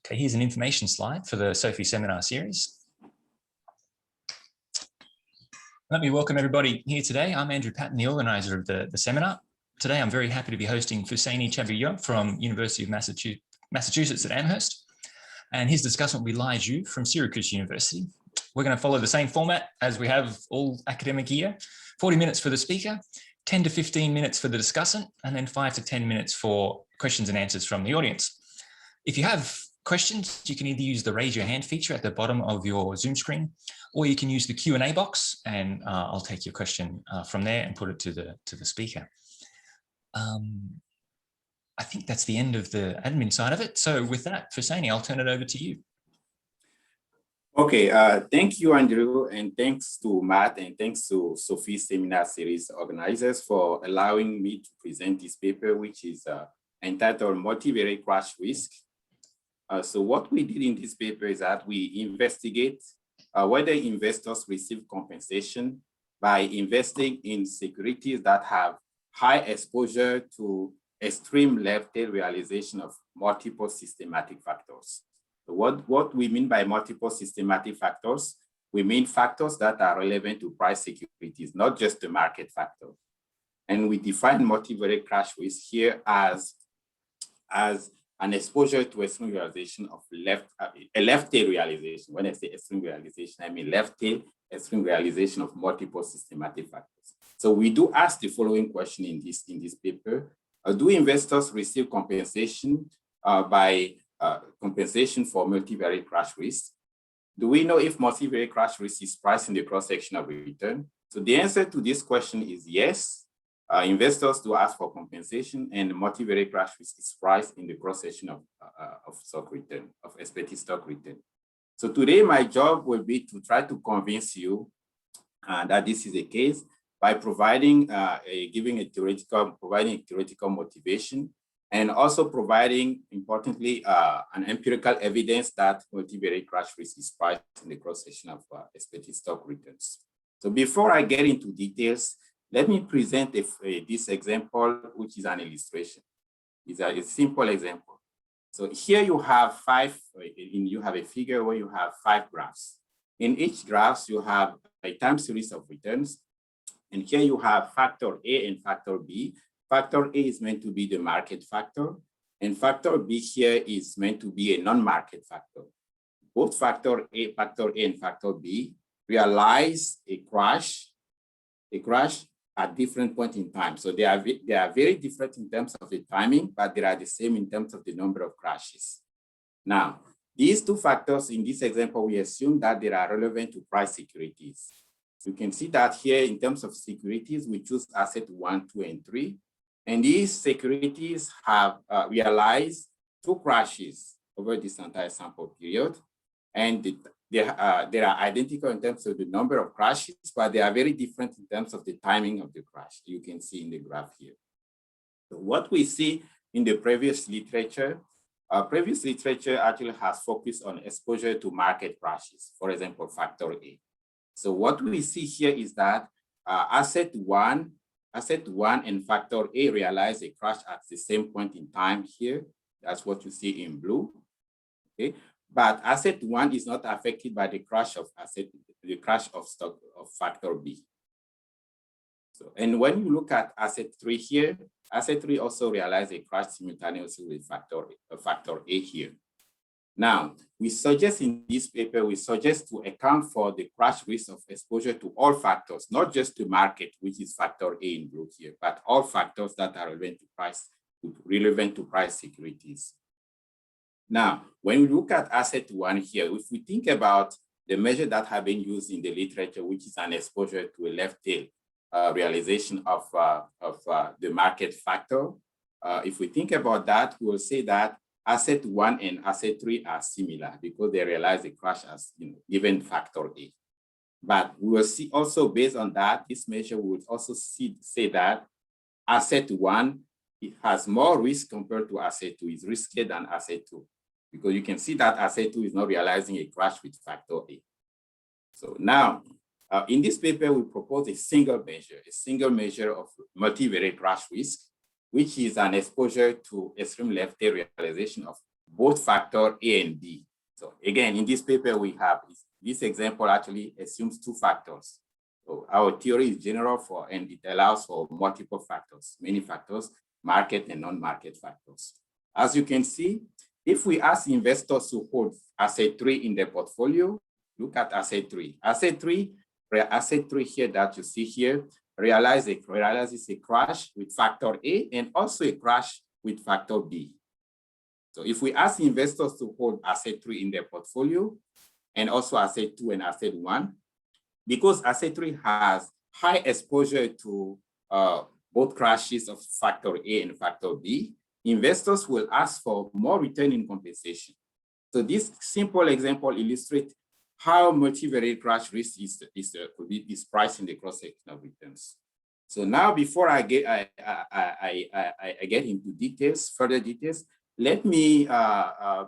Okay, here's an information slide for the SoFiE Seminar Series. Let me welcome everybody here today. I'm Andrew Patton, the organizer of the seminar. Today, I'm very happy to be hosting Fousseni Chabi-Yo from University of Massachusetts at Amherst. And his discussant will be Li Zhu from Syracuse University. We're going to follow the same format as we have all academic year. 40 minutes for the speaker, 10 to 15 minutes for the discussant, and then 5 to 10 minutes for questions and answers from the audience. If you have questions, you can either use the raise your hand feature at the bottom of your Zoom screen, or you can use the Q&A box, and I'll take your question from there and put it to the speaker. I think that's the end of the admin side of it. So with that, Fousseni, I'll turn it over to you. Okay, thank you, Andrew, and thanks to Matt, and thanks to SoFiE Seminar Series organizers for allowing me to present this paper, which is entitled Multivariate Crash Risk. So what we did in this paper is that we investigate whether investors receive compensation by investing in securities that have high exposure to extreme left-tail realization of multiple systematic factors. So what we mean by multiple systematic factors, we mean factors that are relevant to price securities, not just the market factor. And we define multivariate crash risk here as an exposure to extreme realization of a left-tail realization. When I say extreme realization, I mean left-tail extreme realization of multiple systematic factors. So we do ask the following question in this paper: do investors receive compensation compensation for multivariate crash risk? Do we know if multivariate crash risk is priced in the cross-section of return? So the answer to this question is yes. Investors do ask for compensation, and multivariate crash risk is priced in the cross-section of stock return, of expected stock return. So today, my job will be to try to convince you that this is the case by providing providing a theoretical motivation, and also providing, importantly, an empirical evidence that multivariate crash risk is priced in the cross-section of expected stock returns. So before I get into details, let me present this example, which is an illustration. It's a simple example. So here you have a figure where you have 5 graphs. In each graph, you have a time series of returns. And here you have factor A and factor B. Factor A is meant to be the market factor, and factor B here is meant to be a non-market factor. Both factor A and factor B realize a crash at different points in time. So they are very different in terms of the timing, but they are the same in terms of the number of crashes. Now, these 2 factors in this example, we assume that they are relevant to price securities. You can see that here in terms of securities, we choose asset 1, 2, and 3. And these securities have realized 2 crashes over this entire sample period. And they are identical in terms of the number of crashes, but they are very different in terms of the timing of the crash. You can see in the graph here. So what we see in the previous literature actually has focused on exposure to market crashes, for example, factor A. So what we see here is that asset one and factor A realize a crash at the same point in time here. That's what you see in blue. Okay, but asset 1 is not affected by the crash of factor B. So, and when you look at asset 3 here, asset 3 also realize a crash simultaneously with factor A here. Now, we suggest in this paper, to account for the crash risk of exposure to all factors, not just the market, which is factor A in blue here, but all factors that are relevant to price securities. Now, when we look at asset 1 here, if we think about the measure that have been used in the literature, which is an exposure to a left tail realization of the market factor, if we think about that, we will say that asset 1 and asset 3 are similar because they realize a crash as given factor A. But we will see also based on that, this measure would also say that asset 1 has more risk compared to asset 2, is riskier than asset 2, because you can see that asset 2 is not realizing a crash with factor A. So now, in this paper, we propose a single measure of multivariate crash risk, which is an exposure to extreme left tail realization of both factor A and B. So again, in this paper, we have this example actually assumes two factors. So our theory is general and it allows for multiple factors, many factors, market and non-market factors. As you can see, if we ask investors to hold asset 3 in their portfolio, look at asset 3. Asset 3 here that you see here realizes a crash with factor A and also a crash with factor B. So if we ask investors to hold asset 3 in their portfolio and also asset 2 and asset 1, because asset 3 has high exposure to both crashes of factor A and factor B, investors will ask for more return in compensation. So this simple example illustrates how multivariate crash risk is priced in the cross-section of returns. So now, before I get into details, further details, let me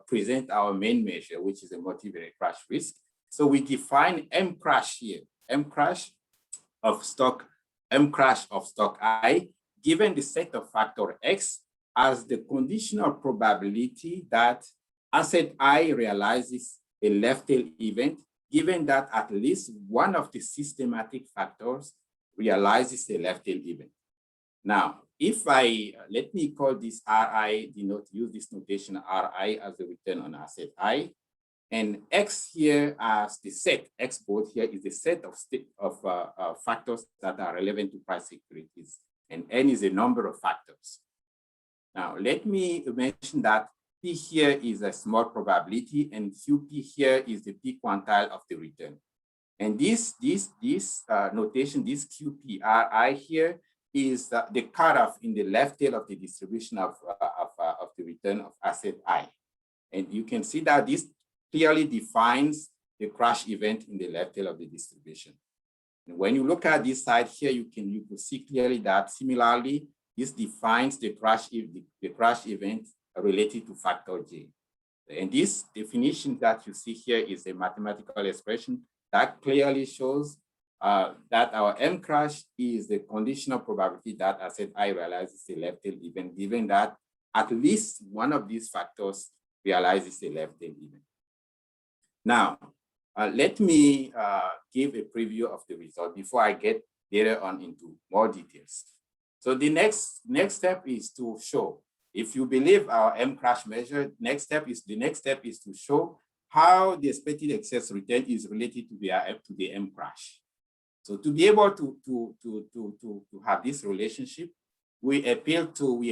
present our main measure, which is a multivariate crash risk. So we define MCRASH here, MCRASH of stock I, given the set of factor X as the conditional probability that asset I realizes a left tail event, given that at least one of the systematic factors realizes a left tail event. Now, if let me call this RI, use this notation RI as the return on asset I, and X here as the set, X both here is the set of factors that are relevant to price securities, and N is a number of factors. Now, let me mention that P here is a small probability and QP here is the P quantile of the return. And this notation, this QPRI here is the cutoff in the left tail of the distribution of the return of asset I. And you can see that this clearly defines the crash event in the left tail of the distribution. And when you look at this side here, you can see clearly that similarly, this defines the crash event related to factor J. And this definition that you see here is a mathematical expression that clearly shows that our MCRASH is the conditional probability that asset I realizes a left tail event, given that at least one of these factors realizes a left tail event. Now, let me give a preview of the result before I get later on into more details. So the next step is to show, if you believe our MCRASH measure, the next step is to show how the expected excess return is related to the MCRASH. So to be able to have this relationship, we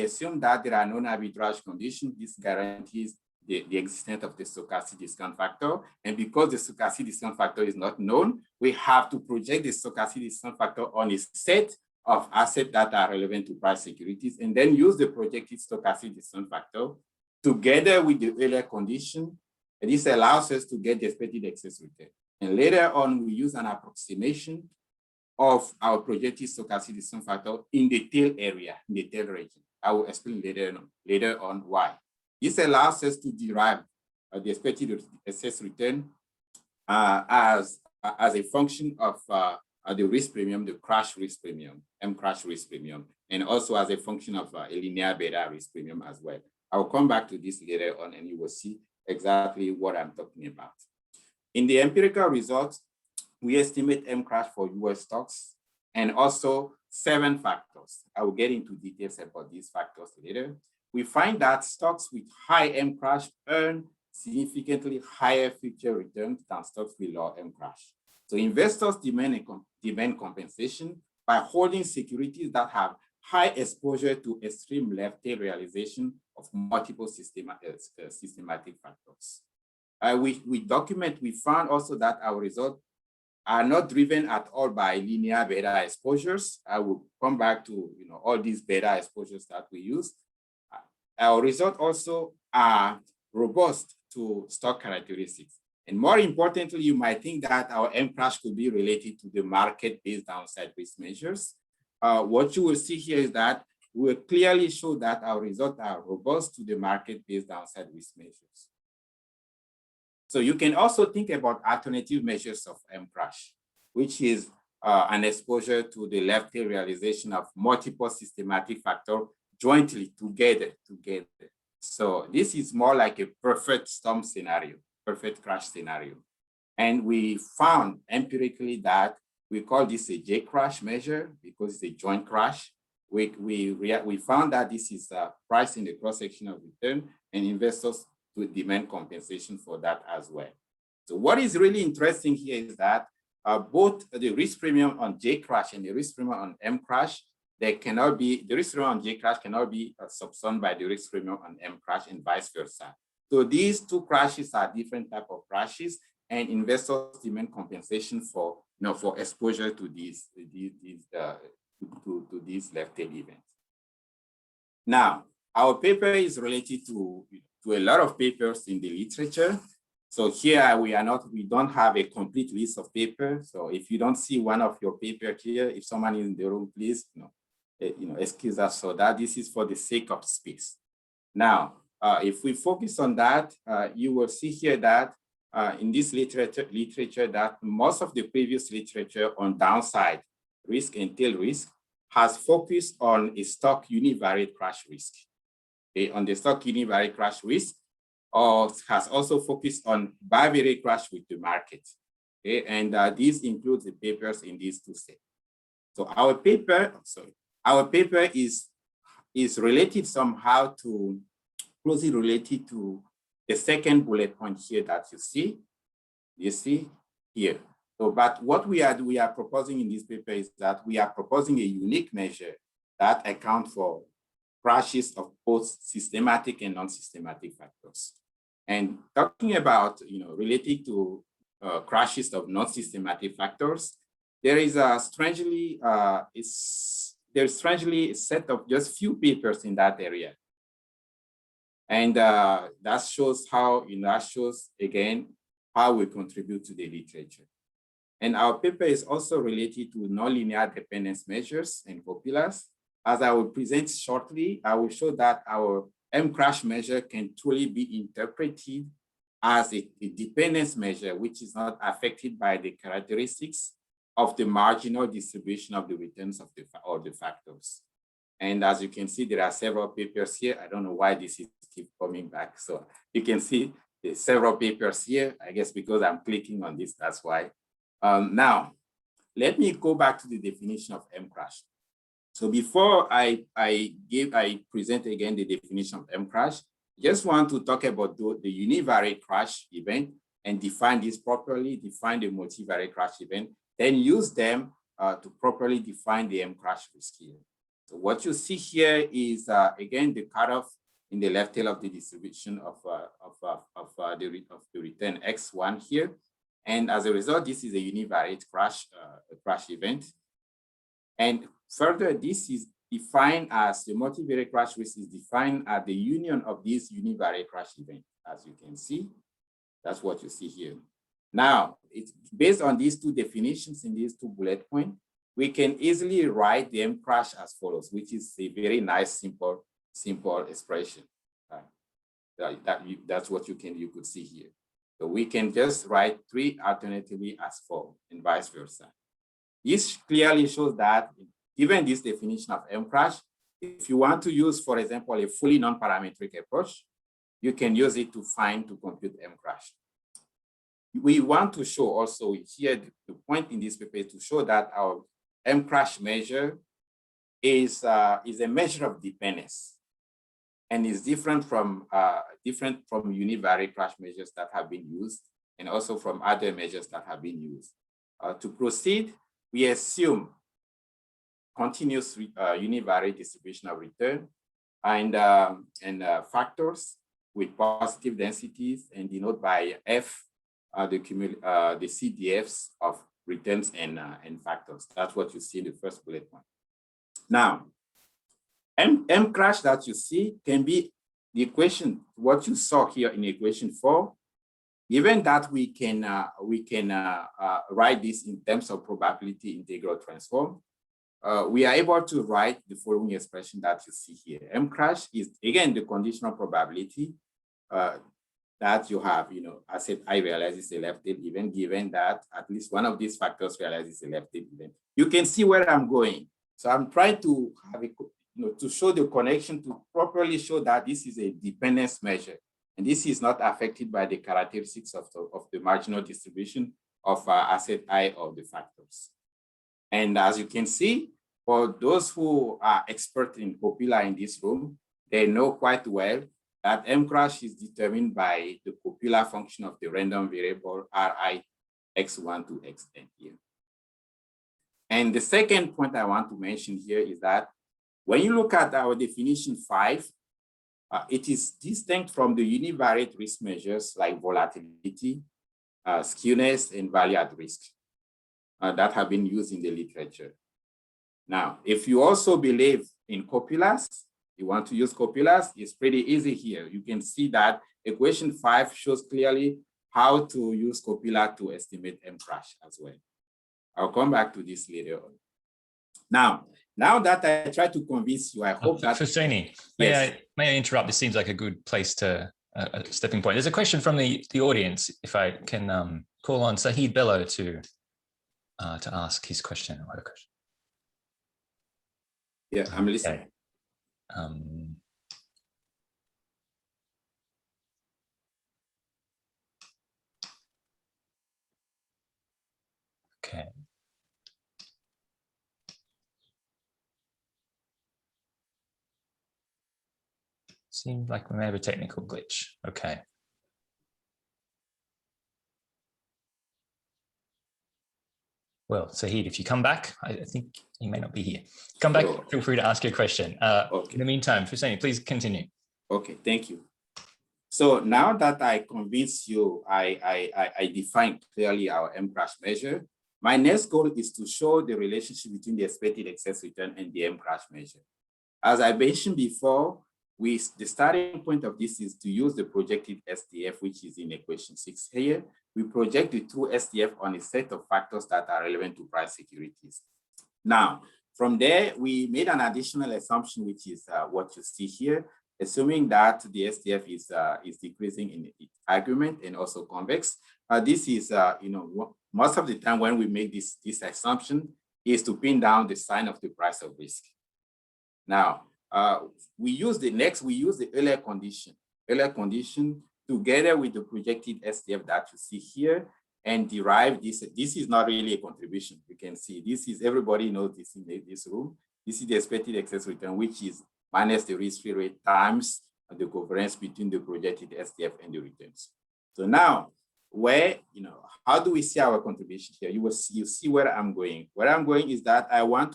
assume that there are non-arbitrage conditions. This guarantees the existence of the stochastic discount factor. And because the stochastic discount factor is not known, we have to project the stochastic discount factor on a set of assets that are relevant to price securities, and then use the projected stochastic discount factor together with the earlier condition. And this allows us to get the expected excess return. And later on, we use an approximation of our projected stochastic discount factor in the tail area, in the tail region. I will explain later on why. This allows us to derive the expected excess return as a function of the risk premium, the crash risk premium, MCRASH risk premium, and also as a function of a linear beta risk premium as well. I will come back to this later on and you will see exactly what I'm talking about. In the empirical results, we estimate MCRASH for US stocks and also 7 factors. I will get into details about these factors later. We find that stocks with high MCRASH earn significantly higher future returns than stocks with low MCRASH. So investors demand compensation by holding securities that have high exposure to extreme left tail realization of multiple systematic factors. We found also that our results are not driven at all by linear beta exposures. I will come back to all these beta exposures that we use. Our results also are robust to stock characteristics. And more importantly, you might think that our MCRASH could be related to the market-based downside risk measures. What you will see here is that we will clearly show that our results are robust to the market-based downside risk measures. So you can also think about alternative measures of MCRASH, which is an exposure to the left tail realization of multiple systematic factors jointly together. So this is more like a perfect storm scenario, perfect crash scenario. And we found empirically that we call this a J crash measure because it's a joint crash. We found that this is priced in the cross-section of return, and investors would demand compensation for that as well. So what is really interesting here is that both the risk premium on J crash and the risk premium on M crash, the risk premium on J crash cannot be subsumed by the risk premium on M crash and vice versa. So these two crashes are different type of crashes, and investors demand compensation for for exposure to these left-tail events. Now, our paper is related to a lot of papers in the literature. So here we don't have a complete list of papers. So if you don't see one of your paper here, if someone is in the room, please excuse us for that. This is for the sake of space. Now, if we focus on that, you will see here that in this literature that most of the previous literature on downside risk and tail risk has focused on a stock univariate crash risk. Okay, on the stock univariate crash risk, or has also focused on bivariate crash with the market. Okay, and this includes the papers in these two sets. So our paper is related somehow to closely related to the second bullet point here that you see here. So, but what we are proposing in this paper is that we are proposing a unique measure that accounts for crashes of both systematic and non-systematic factors. And talking about, related to crashes of non-systematic factors, there is strangely a set of just few papers in that area. And that shows how, again, how we contribute to the literature. And our paper is also related to nonlinear dependence measures and copulars. As I will present shortly, I will show that our MCRASH measure can truly be interpreted as a dependence measure, which is not affected by the characteristics of the marginal distribution of the returns of the factors. And as you can see, there are several papers here. I don't know why this is keep coming back. So you can see there's several papers here, I guess because I'm clicking on this, that's why. Now, let me go back to the definition of MCRASH. So before I present again the definition of MCRASH, I just want to talk about the univariate crash event and define this properly, define the multivariate crash event, then use them to properly define the MCRASH risk here. So what you see here is, again, the cutoff in the left tail of the distribution of the return X1 here. And as a result, this is a univariate crash event. And further, this is defined as the multivariate crash risk is defined as the union of these univariate crash events. As you can see, that's what you see here. Now, it's based on these two definitions in these two bullet points, we can easily write the MCRASH as follows, which is a very nice, simple expression. That's what you could see here. So we can just write 3 alternatively as 4 and vice versa. This clearly shows that given this definition of MCRASH, if you want to use, for example, a fully non-parametric approach, you can use it to compute MCRASH. We want to show also here, the point in this paper is to show that our MCRASH measure is a measure of dependence and is different from univariate crash measures that have been used and also from other measures that have been used. To proceed, we assume continuous univariate distribution of return and factors with positive densities and denote by F the CDFs of returns and factors. That's what you see in the first bullet point. Now, MCRASH that you see can be the equation, what you saw here in equation 4, given that we can write this in terms of probability integral transform, we are able to write the following expression that you see here. MCRASH is, again, the conditional probability that you have, I said I realize a left tail event, given that at least one of these factors realizes a left tail event. You can see where I'm going. So I'm trying to have to show the connection, to properly show that this is a dependence measure. And this is not affected by the characteristics of the marginal distribution of asset I of the factors. And as you can see, for those who are expert in copula in this room, they know quite well that MCRASH is determined by the copula function of the random variable Ri x1 to xn here. And the second point I want to mention here is that when you look at our definition 5, it is distinct from the univariate risk measures like volatility, skewness, and value at risk that have been used in the literature. Now, if you also believe in copulas, you want to use copulas, it's pretty easy here. You can see that equation 5 shows clearly how to use copula to estimate MCRASH as well. I'll come back to this later on. Now that I try to convince you, I hope that— Fousseni, may I interrupt? This seems like a good place to, a stepping point. There's a question from the audience, if I can call on Sahid Bello to ask his question. Yeah, I'm listening. Okay. Okay. Seems like we may have a technical glitch. Okay. Well, Sahid, if you come back, I think you may not be here. Come back, sure. Feel free to ask your question. Okay. In the meantime, Fousseni, please continue. Okay, thank you. So now that I convinced you, I defined clearly our MCRASH measure. My next goal is to show the relationship between the expected excess return and the MCRASH measure. As I mentioned before, the starting point of this is to use the projected SDF, which is in equation 6 here. We project the true SDF on a set of factors that are relevant to price securities. Now, from there, we made an additional assumption, which is what you see here, assuming that the SDF is decreasing in its argument and also convex. This is, most of the time when we make this assumption is to pin down the sign of the price of risk. Now, we use the Euler condition together with the projected SDF that you see here and derive this. This is not really a contribution. You can see this is, everybody knows this in this room. This is the expected excess return, which is minus the risk-free rate times the covariance between the projected SDF and the returns. So now, how do we see our contribution here? You see where I'm going. Where I'm going is that I want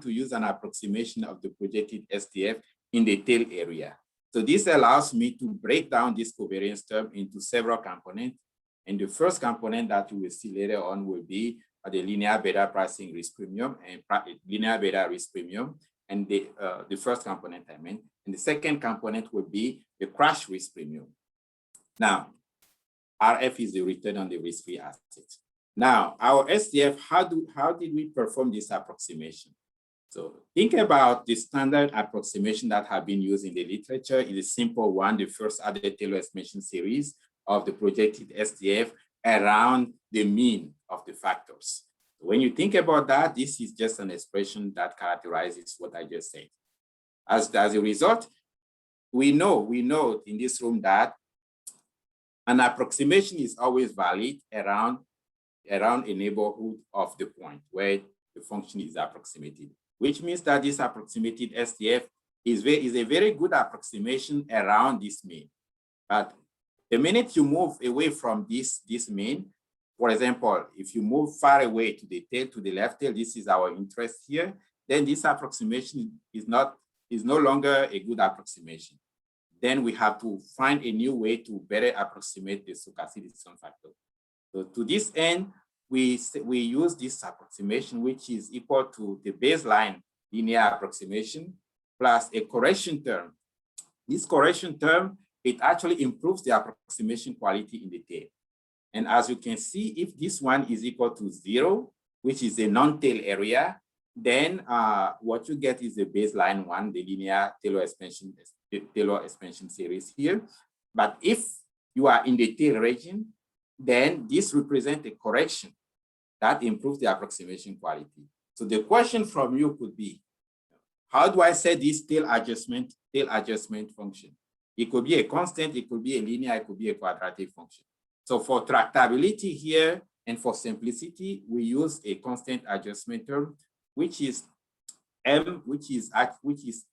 to use an approximation of the projected SDF in the tail area. So this allows me to break down this covariance term into several components. And the first component that you will see later on will be the linear beta pricing risk premium and linear beta risk premium. And the first component I meant. And the second component will be the crash risk premium. Now, RF is the return on the risk-free asset. Now, our SDF, how did we perform this approximation? So think about the standard approximation that have been used in the literature. It is a simple one, the first added Taylor estimation series of the projected SDF around the mean of the factors. When you think about that, this is just an expression that characterizes what I just said. As a result, we know in this room that an approximation is always valid around a neighborhood of the point where the function is approximated, which means that this approximated SDF is a very good approximation around this mean. But the minute you move away from this mean, for example, if you move far away to the tail, to the left tail, this is our interest here, then this approximation is no longer a good approximation. Then we have to find a new way to better approximate the stochastic decision factor. So to this end, we use this approximation, which is equal to the baseline linear approximation plus a correction term. This correction term, it actually improves the approximation quality in the tail. And as you can see, if this one is equal to 0, which is a non-tail area, then what you get is the baseline one, the linear Taylor expansion series here. But if you are in the tail region, then this represents a correction that improves the approximation quality. So the question from you could be, how do I set this tail adjustment function? It could be a constant, it could be a linear, it could be a quadratic function. So for tractability here and for simplicity, we use a constant adjustment term, which is M, which is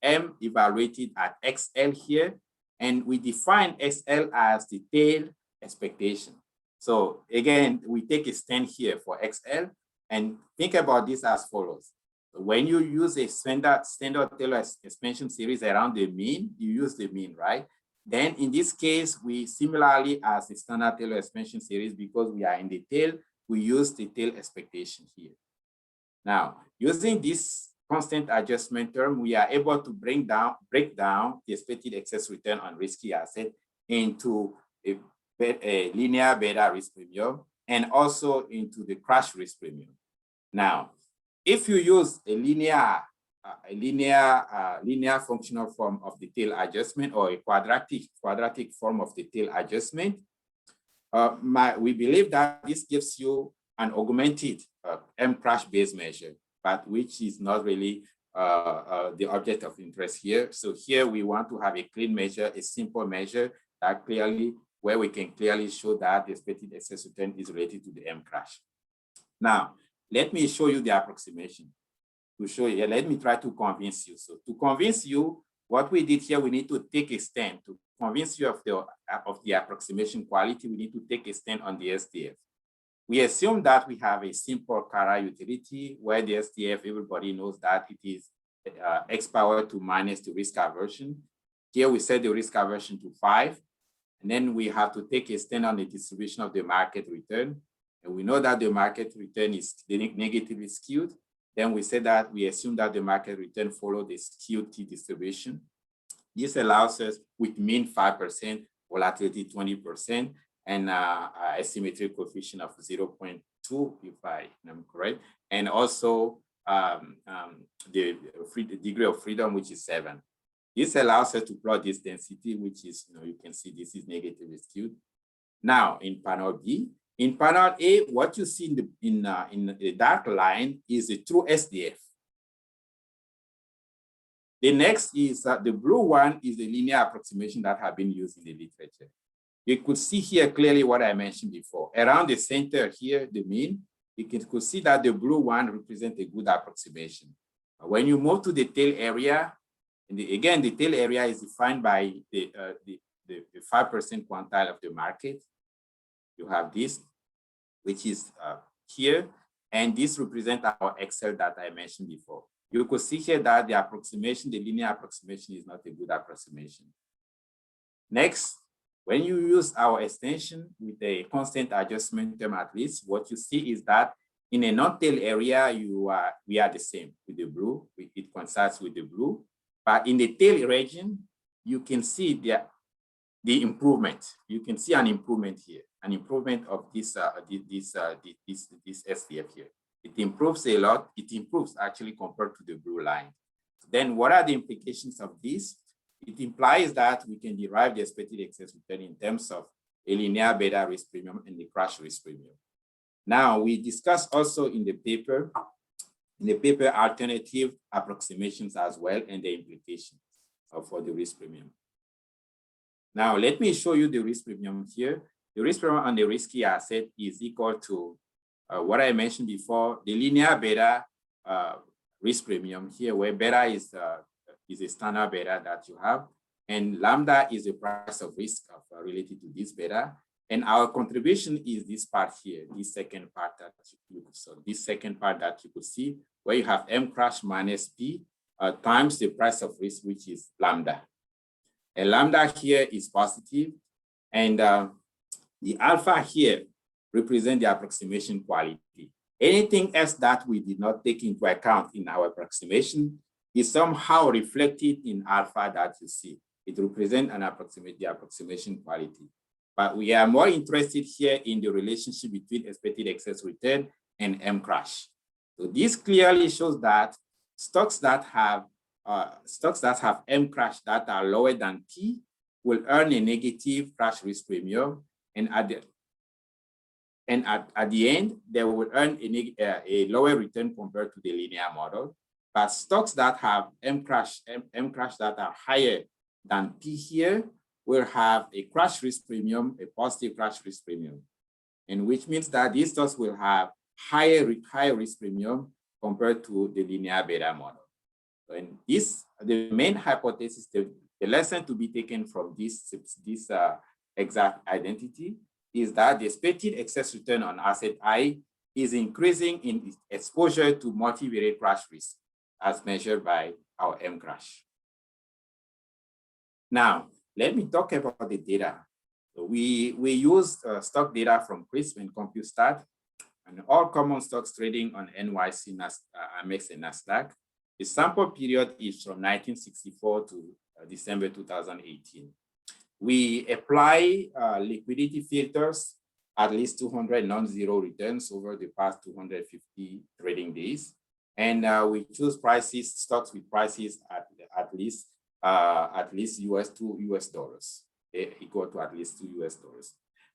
M evaluated at XL here. And we define XL as the tail expectation. So again, we take a stand here for XL and think about this as follows. When you use a standard Taylor expansion series around the mean, you use the mean, right? Then in this case, we similarly as the standard Taylor expansion series, because we are in the tail, we use the tail expectation here. Now, using this constant adjustment term, we are able to break down the expected excess return on risky asset into a linear beta risk premium and also into the crash risk premium. Now, if you use a linear functional form of the tail adjustment or a quadratic form of the tail adjustment, we believe that this gives you an augmented MCRASH based measure, but which is not really the object of interest here. So here we want to have a clean measure, a simple measure that where we can clearly show that the expected excess return is related to the MCRASH. Now, let me show you the approximation. To show you, let me try to convince you. So to convince you, what we did here, we need to take a stand. To convince you of the approximation quality, we need to take a stand on the SDF. We assume that we have a simple Cara utility where the SDF, everybody knows that it is x power to minus the risk aversion. Here we set the risk aversion to 5. And then we have to take a stand on the distribution of the market return. And we know that the market return is negatively skewed. Then we say that we assume that the market return follows the skewed T distribution. This allows us with mean 5%, volatility 20%, and asymmetric coefficient of 0.2, if I am correct, and also the degree of freedom, which is 7. This allows us to plot this density, which is, you can see this is negatively skewed. Now, in panel B, in panel A, what you see in the dark line is a true SDF. The next is the blue one is the linear approximation that have been used in the literature. You could see here clearly what I mentioned before. Around the center here, the mean, you could see that the blue one represents a good approximation. When you move to the tail area, and again, the tail area is defined by the 5% quantile of the market. You have this, which is here, and this represents our Excel that I mentioned before. You could see here that the approximation, the linear approximation, is not a good approximation. Next, when you use our extension with a constant adjustment term at least, what you see is that in a non-tail area, we are the same with the blue. It coincides with the blue. But in the tail region, you can see the improvement. You can see an improvement here, an improvement of this SDF here. It improves a lot. It improves actually compared to the blue line. Then what are the implications of this? It implies that we can derive the expected excess return in terms of a linear beta risk premium and the crash risk premium. Now, we discussed also in the paper alternative approximations as well and the implications for the risk premium. Now, let me show you the risk premium here. The risk premium on the risky asset is equal to what I mentioned before, the linear beta risk premium here, where beta is a standard beta that you have, and lambda is the price of risk related to this beta. And our contribution is this part here, this second part that you could see, where you have MCRASH minus P times the price of risk, which is lambda. And lambda here is positive, and the alpha here represents the approximation quality. Anything else that we did not take into account in our approximation is somehow reflected in alpha that you see. It represents the approximation quality. But we are more interested here in the relationship between expected excess return and MCRASH. So this clearly shows that stocks that have MCRASH that are lower than P will earn a negative crash risk premium, and at the end they will earn a lower return compared to the linear model. But stocks that have MCRASH that are higher than P here will have a crash risk premium, a positive crash risk premium, and which means that these stocks will have higher risk premium compared to the linear beta model. And this, the main hypothesis, the lesson to be taken from this exact identity is that the expected excess return on asset I is increasing in exposure to multivariate crash risk as measured by our MCRASH. Now, let me talk about the data. So we used stock data from CRISP and CompuStat and all common stocks trading on NYC, Amex, and NASDAQ. The sample period is from 1964 to December 2018. We apply liquidity filters, at least 200 non-zero returns over the past 250 trading days. And we choose stocks with prices at least $2 equal to at least $2.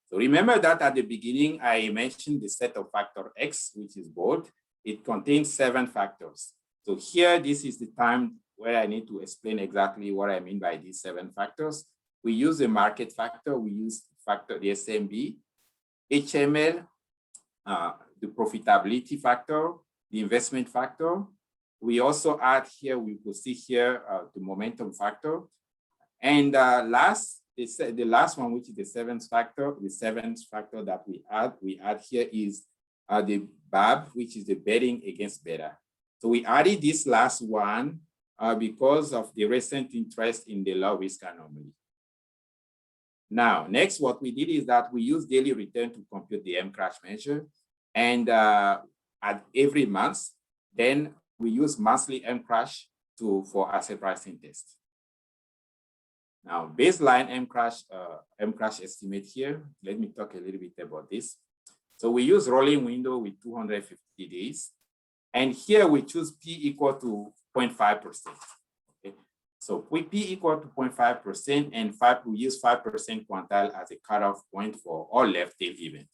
So remember that at the beginning, I mentioned the set of factor X, which is bold. It contains 7 factors. So here, this is the time where I need to explain exactly what I mean by these 7 factors. We use the market factor, we use factor, the SMB, HML, the profitability factor, the investment factor. We also add here, we will see here the momentum factor. And the last one, which is the seventh factor that we add here is the BAB, which is the betting against beta. So we added this last one because of the recent interest in the low risk anomaly. Now, next, what we did is that we use daily return to compute the MCRASH measure. And at every month, then we use monthly MCRASH for asset pricing test. Now, baseline MCRASH estimate here. Let me talk a little bit about this. So we use rolling window with 250 days. And here we choose P equal to 0.5%. Okay. So P equal to 0.5% and we use 5% quantile as a cutoff point for all left tail events.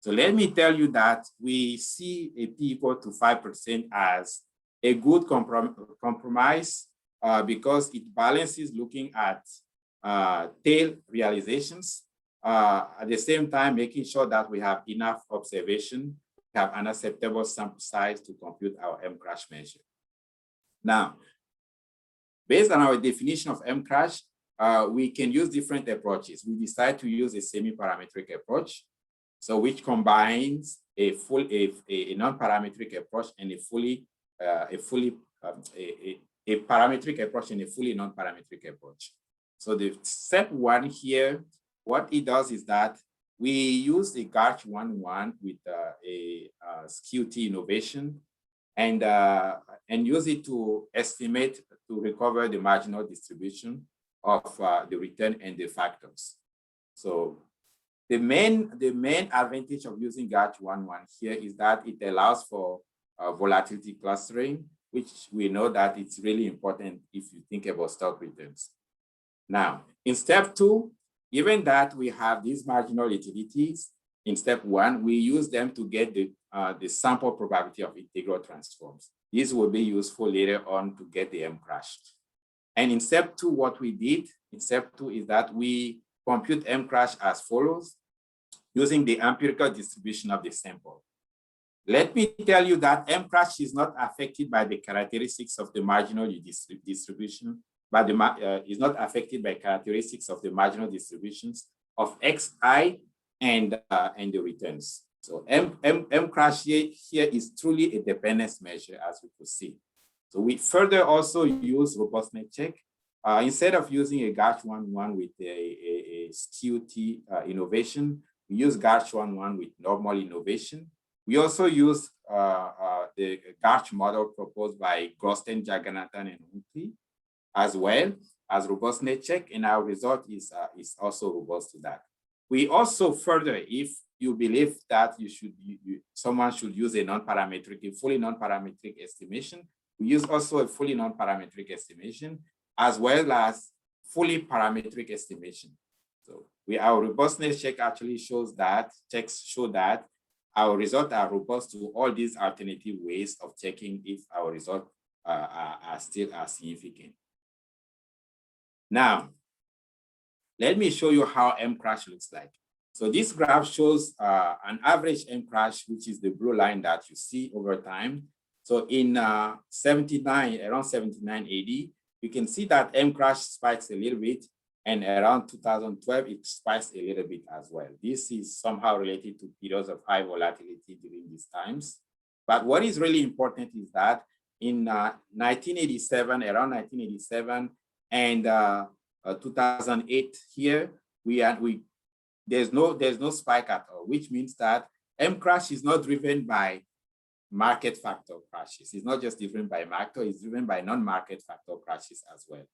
So let me tell you that we see a P equal to 5% as a good compromise because it balances looking at tail realizations, at the same time making sure that we have enough observation, we have an acceptable sample size to compute our MCRASH measure. Now, based on our definition of MCRASH, we can use different approaches. We decide to use a semi-parametric approach, so which combines a non-parametric approach and a parametric approach and a fully non-parametric approach. So the step 1 here, what it does is that we use a GARCH 1.1 with a SKU-T innovation and use it to estimate, to recover the marginal distribution of the return and the factors. So the main advantage of using GARCH 1.1 here is that it allows for volatility clustering, which we know that it's really important if you think about stock returns. Now, in step 2, given that we have these marginal utilities, in step 1, we use them to get the sample probability of integral transforms. This will be useful later on to get the MCRASH. And in step 2, what we did in step 2 is that we compute MCRASH as follows, using the empirical distribution of the sample. Let me tell you that MCRASH is not affected by the characteristics of the marginal distribution, but is not affected by characteristics of the marginal distributions of Xi and the returns. So MCRASH here is truly a dependence measure, as we could see. So we further also use robustness check. Instead of using a GARCH 1.1 with a SKU-T innovation, we use GARCH 1.1 with normal innovation. We also use the GARCH model proposed by Grosten, Jagannathan, and Humphrey, as well as robustness check, and our result is also robust to that. We also further, if you believe that someone should use a fully non-parametric estimation, we use also a fully non-parametric estimation, as well as fully parametric estimation. So our robustness check actually checks show that our results are robust to all these alternative ways of checking if our result are still significant. Now, let me show you how MCRASH looks like. So this graph shows an average MCRASH, which is the blue line that you see over time. So in around 79 AD, you can see that MCRASH spikes a little bit, and around 2012, it spikes a little bit as well. This is somehow related to periods of high volatility during these times. But what is really important is that in 1987, around 1987 and 2008 here, there's no spike at all, which means that MCRASH is not driven by market factor crashes. It's not just driven by macro, it's driven by non-market factor crashes as well.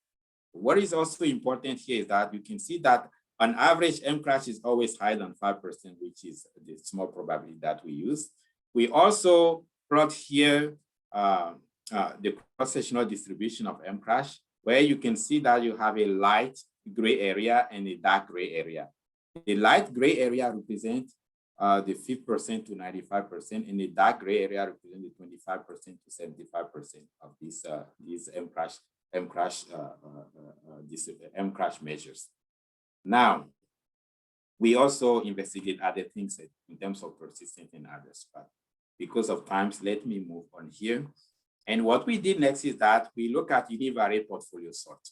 What is also important here is that you can see that on average, MCRASH is always higher than 5%, which is the small probability that we use. We also plot here the cross-sectional distribution of MCRASH, where you can see that you have a light gray area and a dark gray area. The light gray area represents the 5% to 95%, and the dark gray area represents the 25% to 75% of these MCRASH measures. Now, we also investigate other things in terms of persistence and others, but because of times, let me move on here. And what we did next is that we look at univariate portfolio sort.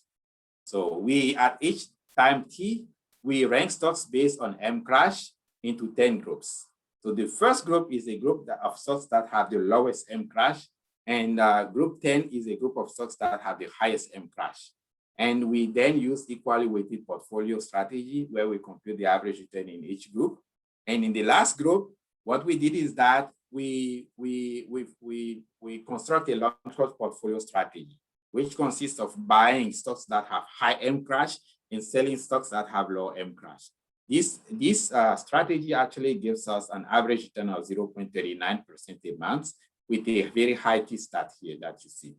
So we, at each time t, we rank stocks based on MCRASH into 10 groups. So the first group is a group of stocks that have the lowest MCRASH, and group 10 is a group of stocks that have the highest MCRASH. And we then use equally weighted portfolio strategy where we compute the average return in each group. And in the last group, what we did is that we construct a long-short portfolio strategy, which consists of buying stocks that have high MCRASH and selling stocks that have low MCRASH. This strategy actually gives us an average return of 0.39% a month with a very high T-stat here that you see.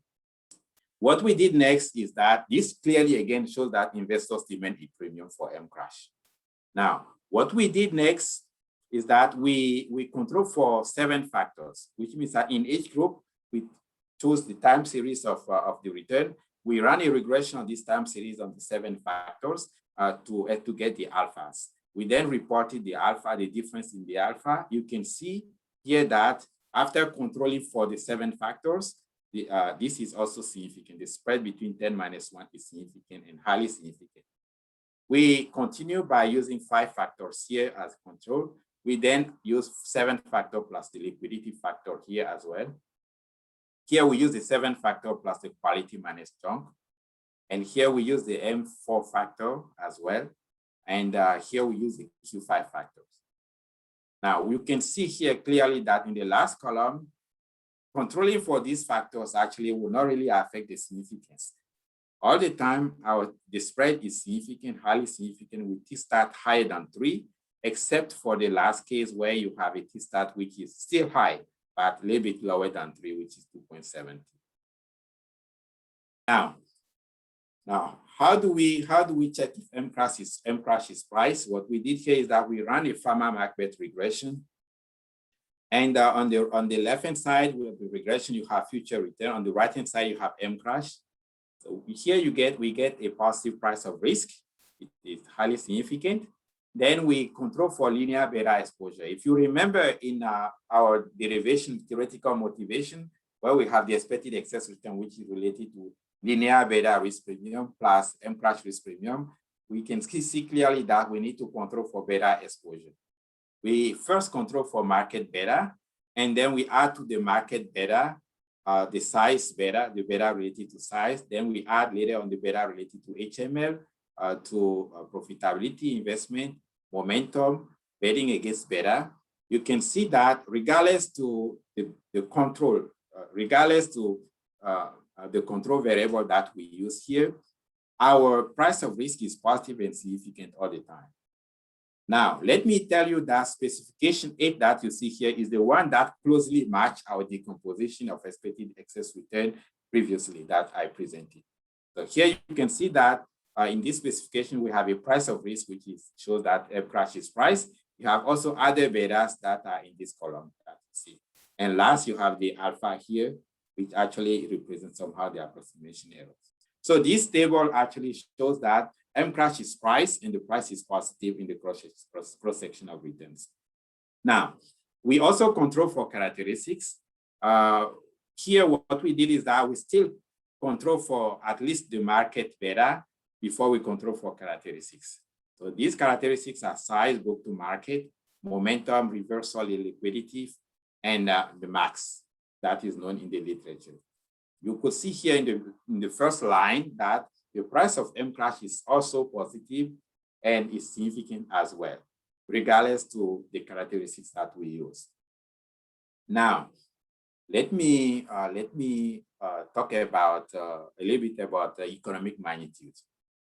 What we did next is that this clearly again shows that investors demand a premium for MCRASH. Now, what we did next is that we control for 7 factors, which means that in each group, we choose the time series of the return. We run a regression of this time series on the 7 factors to get the alphas. We then reported the alpha, the difference in the alpha. You can see here that after controlling for the 7 factors, this is also significant. The spread between 10 minus 1 is significant and highly significant. We continue by using 5 factors here as control. We then use 7 factor plus the liquidity factor here as well. Here we use the 7 factor plus the quality minus junk. And here we use the M4 factor as well. And here we use the Q5 factors. Now you can see here clearly that in the last column, controlling for these factors actually will not really affect the significance. All the time, the spread is significant, highly significant with T-stat higher than 3, except for the last case where you have a T-stat which is still high, but a little bit lower than 3, which is 2.70. Now, how do we check if MCRASH is priced? What we did here is that we ran a Fama MacBeth regression. And on the left-hand side, with the regression, you have future return. On the right-hand side, you have MCRASH. So here we get a positive price of risk. It is highly significant. Then we control for linear beta exposure. If you remember in our derivation theoretical motivation, where we have the expected excess return, which is related to linear beta risk premium plus MCRASH risk premium, we can see clearly that we need to control for beta exposure. We first control for market beta, and then we add to the market beta the size beta, the beta related to size. Then we add later on the beta related to HML, to profitability, investment, momentum, betting against beta. You can see that regardless to the control, regardless to the control variable that we use here, our price of risk is positive and significant all the time. Now, let me tell you that specification 8 that you see here is the one that closely matched our decomposition of expected excess return previously that I presented. So here you can see that in this specification, we have a price of risk, which shows that MCRASH is priced. You have also other betas that are in this column that you see. And last, you have the alpha here which actually represents somehow the approximation errors. So this table actually shows that MCRASH is price and the price is positive in the cross-section of returns. Now, we also control for characteristics. Here, what we did is that we still control for at least the market beta before we control for characteristics. So these characteristics are size, book to market, momentum, reversal, liquidity, and the max that is known in the literature. You could see here in the first line that the price of MCRASH is also positive and is significant as well, regardless to the characteristics that we use. Now, let me talk about a little bit about the economic magnitude.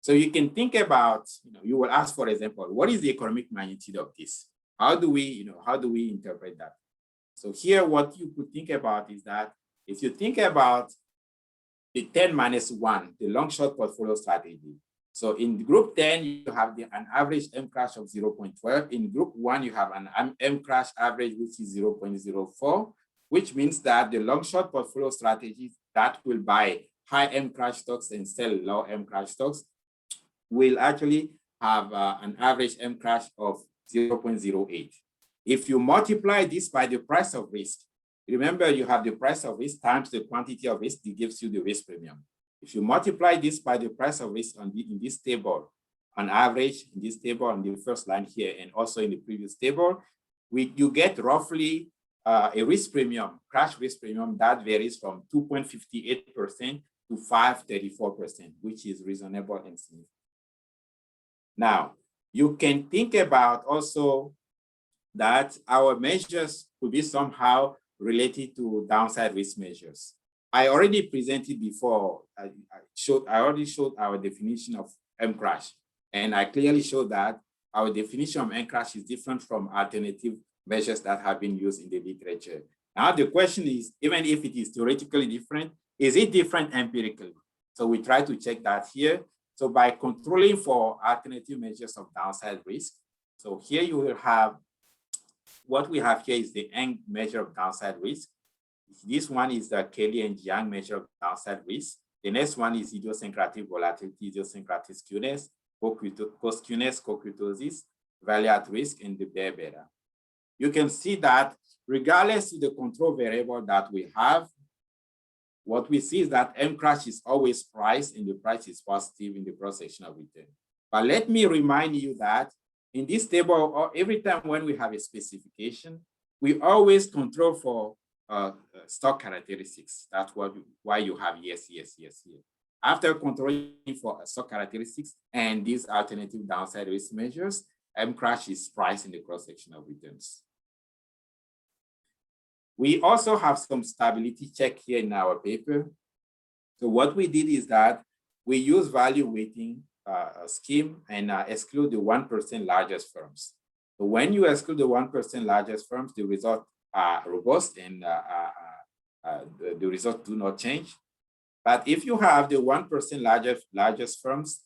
So you can think about, you will ask, for example, what is the economic magnitude of this? How do we interpret that? So here, what you could think about is that if you think about the 10-1, the long-short portfolio strategy. So in group 10, you have an average MCRASH of 0.12. In group 1, you have an MCRASH average, which is 0.04, which means that the long-short portfolio strategies that will buy high MCRASH stocks and sell low MCRASH stocks will actually have an average MCRASH of 0.08. If you multiply this by the price of risk, remember you have the price of risk times the quantity of risk that gives you the risk premium. If you multiply this by the price of risk in this table, on average, in this table on the first line here, and also in the previous table, you get roughly a risk premium, crash risk premium that varies from 2.58% to 5.34%, which is reasonable and significant. Now, you can think about also that our measures could be somehow related to downside risk measures. I already presented before, I already showed our definition of MCRASH, and I clearly showed that our definition of MCRASH is different from alternative measures that have been used in the literature. Now the question is, even if it is theoretically different, is it different empirically? So we try to check that here. So by controlling for alternative measures of downside risk, so here you will have, what we have here is the Eng measure of downside risk. This one is the Kelly and Jiang measure of downside risk. The next one is idiosyncratic volatility, idiosyncratic skewness, co-skewness, co-kurtosis, value at risk, and the bear beta. You can see that regardless of the control variable that we have, what we see is that MCRASH is always price and the price is positive in the cross-section of return. But let me remind you that in this table, or every time when we have a specification, we always control for stock characteristics. That's why you have yes, yes, yes here. After controlling for stock characteristics and these alternative downside risk measures, MCRASH is price in the cross-section of returns. We also have some stability check here in our paper. So what we did is that we use value weighting scheme and exclude the 1% largest firms. So when you exclude the 1% largest firms, the results are robust and the results do not change. But if you have the 1% largest firms,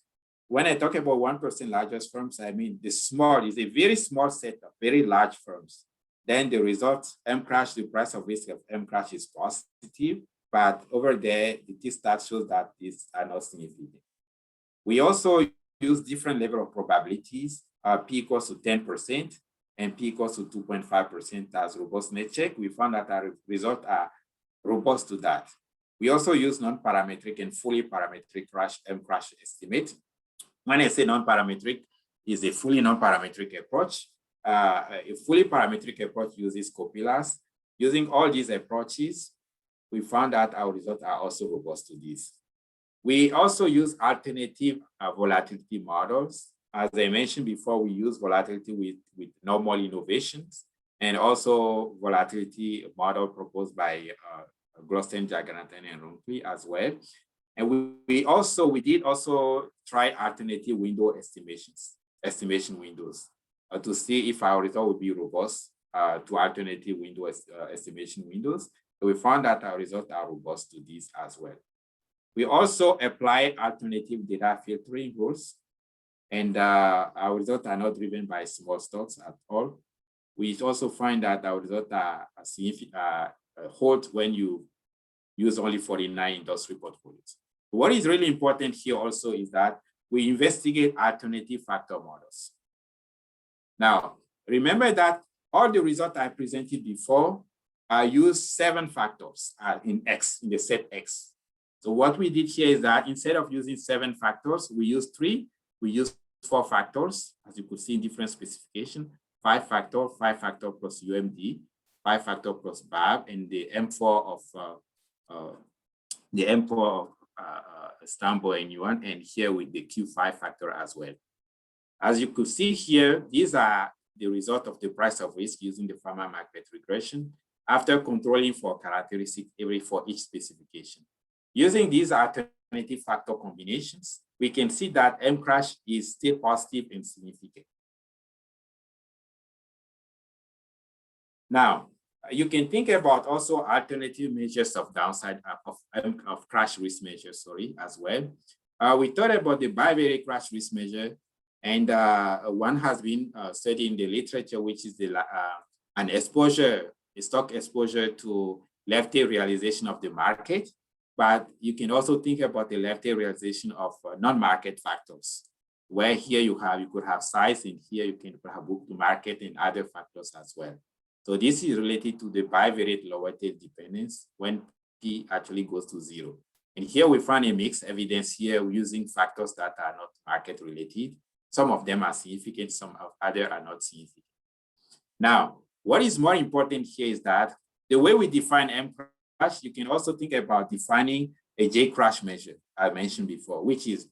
when I talk about 1% largest firms, I mean the small is a very small set of very large firms. Then the result, MCRASH, the price of risk of MCRASH is positive, but over there, the t-stat shows that these are not significant. We also use different level of probabilities, P equals to 10% and P equals to 2.5% as robustness check. We found that our results are robust to that. We also use non-parametric and fully parametric MCRASH estimate. When I say non-parametric, is a fully non-parametric approach. A fully parametric approach uses copillars. Using all these approaches, we found that our results are also robust to this. We also use alternative volatility models. As I mentioned before, we use volatility with normal innovations and also volatility model proposed by Glosten, Jagannathan, and Rumpley as well. And we did also try alternative window estimation windows to see if our result would be robust to alternative window estimation windows. So we found that our results are robust to these as well. We also applied alternative data filtering rules, and our results are not driven by small stocks at all. We also find that our results are hold when you use only 49 industry portfolios. What is really important here also is that we investigate alternative factor models. Now, remember that all the results I presented before use 7 factors in X, in the set X. So what we did here is that instead of using 7 factors, we use 3, we use 4 factors, as you could see in different specification, 5 factor plus UMD, 5 factor plus BAB, and the M4 of Istanbul and Yuan, and here with the Q5 factor as well. As you could see here, these are the result of the price of risk using the Fama MacBeth regression after controlling for characteristics for each specification. Using these alternative factor combinations, we can see that MCRASH is still positive and significant. Now, you can think about also alternative measures of downside of crash risk measures, as well. We thought about the bivariate crash risk measure, and one has been studied in the literature, which is an exposure, a stock exposure to left-tail realization of the market. But you can also think about the left-tail realization of non-market factors, where here you could have size, and here you can have book to market and other factors as well. So this is related to the bivariate lower tail dependence when P actually goes to 0. And here we find a mixed evidence here using factors that are not market related. Some of them are significant, some of others are not significant. Now, what is more important here is that the way we define MCRASH, you can also think about defining a J-crash measure I mentioned before, which is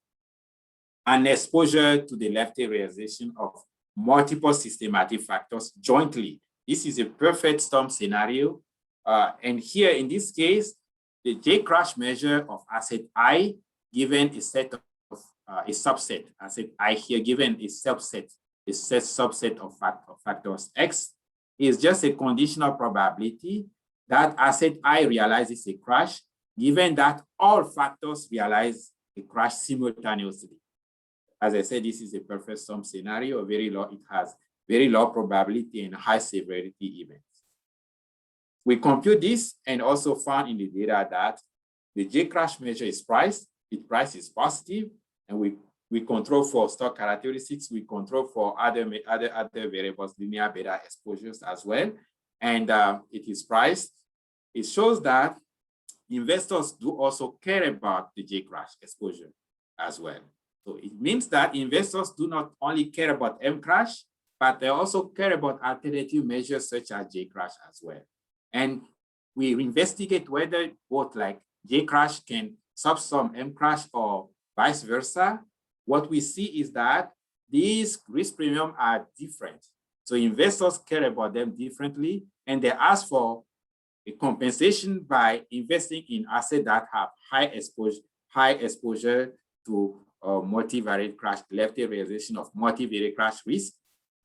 an exposure to the left-tail realization of multiple systematic factors jointly. This is a perfect storm scenario. And here in this case, the J-crash measure of asset I given a set of a subset, asset I here given a subset, subset of factors X is just a conditional probability that asset I realizes a crash, given that all factors realize a crash simultaneously. As I said, this is a perfect storm scenario, very low, it has very low probability and high severity events. We compute this and also found in the data that the J-crash measure is priced, its price is positive, and we control for stock characteristics, we control for other variables, linear beta exposures as well, and it is priced. It shows that investors do also care about the J-crash exposure as well. So it means that investors do not only care about MCRASH, but they also care about alternative measures such as J-crash as well. And we investigate whether both like J-crash can subsum MCRASH or vice versa. What we see is that these risk premiums are different. So investors care about them differently, and they ask for a compensation by investing in assets that have high exposure to multivariate crash, left-tail realization of multivariate crash risk,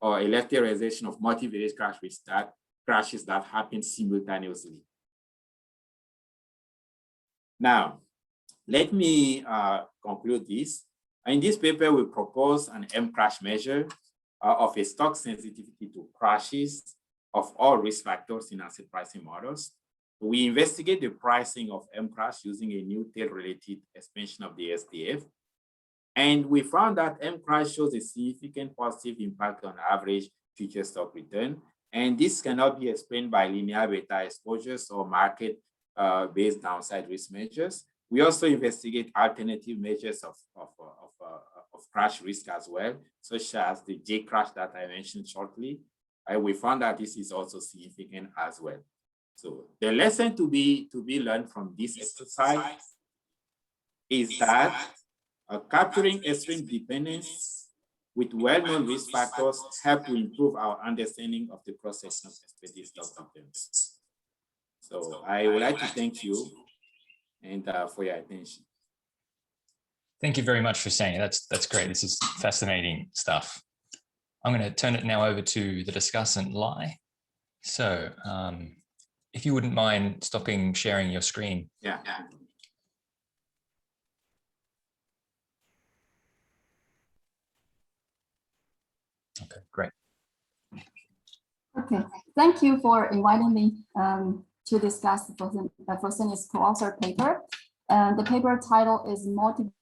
or a left-tail realization of multivariate crash risk that crashes that happen simultaneously. Now, let me conclude this. In this paper, we propose an MCRASH measure of a stock sensitivity to crashes of all risk factors in asset pricing models. We investigate the pricing of MCRASH using a new tail-related expansion of the SDF. And we found that MCRASH shows a significant positive impact on average future stock return. And this cannot be explained by linear beta exposures or market-based downside risk measures. We also investigate alternative measures of crash risk as well, such as the J-crash that I mentioned shortly. And we found that this is also significant as well. So the lesson to be learned from this exercise is that capturing extreme dependence with well-known risk factors help to improve our understanding of the cross-section of expected stock returns. So I would like to thank you and for your attention. Thank you very much for saying it. That's great. This is fascinating stuff. I'm going to turn it now over to the discussant, Lai. So if you wouldn't mind stopping sharing your screen. Yeah. Okay, great. Okay, thank you for inviting me. to discuss Fousseni's co-authored paper. And the paper title is Multivariate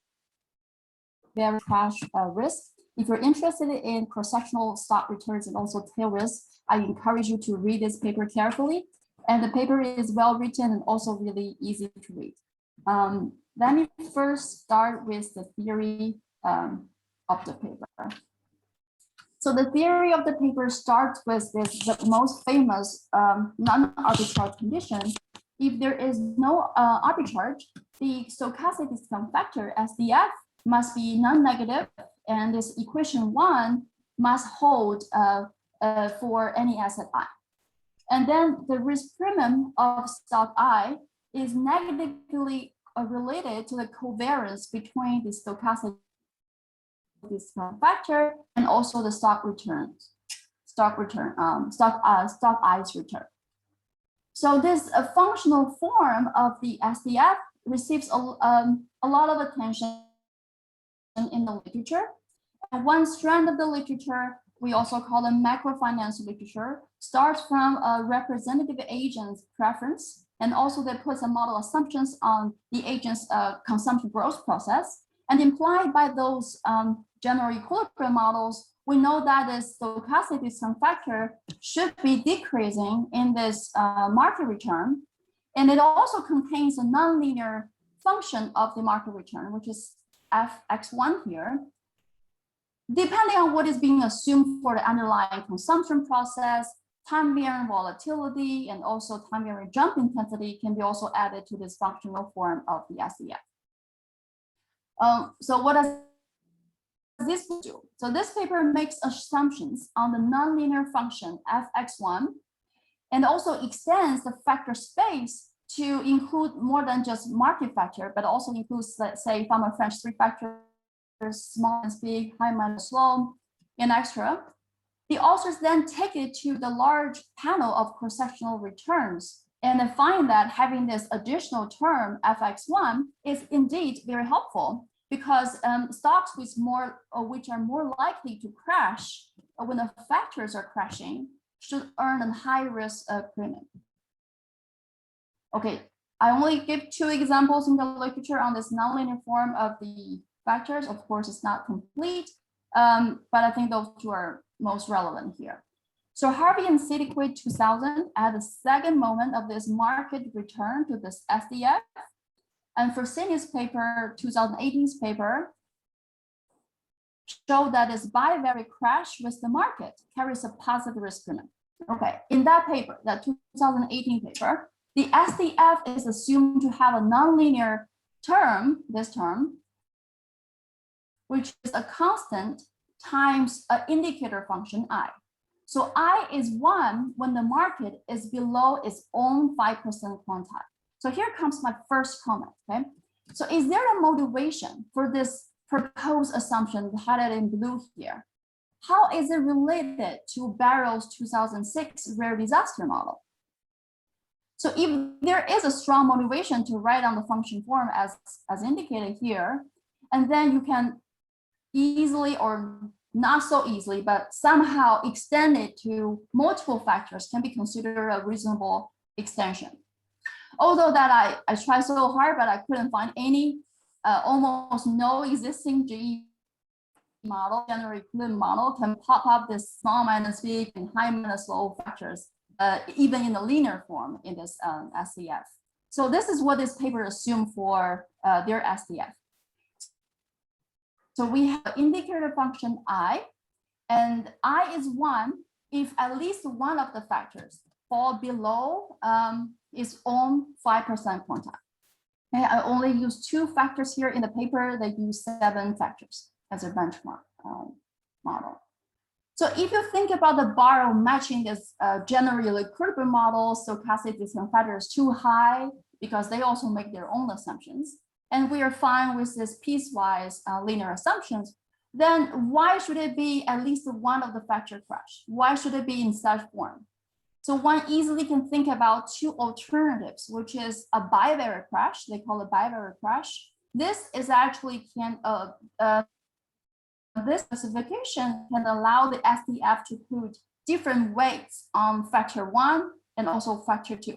Crash Risk. If you're interested in cross-sectional stock returns and also tail risk, I encourage you to read this paper carefully. And the paper is well written and also really easy to read. Let me first start with the theory of the paper. So the theory of the paper starts with this, the most famous non-arbitrage condition. If there is no arbitrage, the stochastic discount factor SDF must be non-negative, and this equation 1 must hold for any asset I. And then the risk premium of stock I is negatively related to the covariance between the stochastic discount factor and also the stock I's return. So this functional form of the SDF receives a lot of attention in the literature. And one strand of the literature, we also call the macrofinance literature, starts from a representative agent's preference, and also they put some model assumptions on the agent's consumption growth process. And implied by those general equilibrium models, we know that the stochastic discount factor should be decreasing in this market return. And it also contains a nonlinear function of the market return, which is fx1 here. Depending on what is being assumed for the underlying consumption process, time varying volatility and also time varying jump intensity can be also added to this functional form of the SDF. So what does this do? So this paper makes assumptions on the nonlinear function fx1 and also extends the factor space to include more than just market factor, but also includes, let's say, Fama French 3 factors, small and big, high minus low, and extra. The authors then take it to the large panel of cross-sectional returns and then find that having this additional term fx1 is indeed very helpful, because stocks with which are more likely to crash when the factors are crashing should earn a high risk premium. Okay, I only give 2 examples in the literature on this nonlinear form of the factors. Of course, it's not complete, but I think those 2 are most relevant here. So Harvey and Siddiquid 2000 at the second moment of this market return to this SDF, and Fousseni's paper, 2018's paper, showed that this bivariate crash with the market carries a positive risk premium. Okay, in that paper, that 2018 paper, the SDF is assumed to have a nonlinear term, this term, which is a constant times an indicator function I. So I is 1 when the market is below its own 5% quantile. So here comes my first comment, okay? So is there a motivation for this proposed assumption highlighted in blue here? How is it related to Barrow's 2006 rare disaster model? So if there is a strong motivation to write down the function form as indicated here, and then you can easily or not so easily, but somehow extend it to multiple factors can be considered a reasonable extension. Although that I tried so hard, but I couldn't find any, almost no existing GE model, general equilibrium model can pop up this small minus big and high minus low factors, even in the linear form in this SDF. So this is what this paper assumed for their SDF. So we have indicator function I, and I is 1 if at least one of the factors fall below its own 5% quantile. Okay, I only use 2 factors here in the paper. They use 7 factors as a benchmark model. So if you think about the Barrow matching this general equilibrium model, stochastic discount factor is too high because they also make their own assumptions, and we are fine with this piecewise linear assumptions, then why should it be at least one of the factor crash? Why should it be in such form? So one easily can think about 2 alternatives, which is a bivariate crash. They call it bivariate crash. This is actually this specification can allow the SDF to put different weights on factor 1 and also factor 2.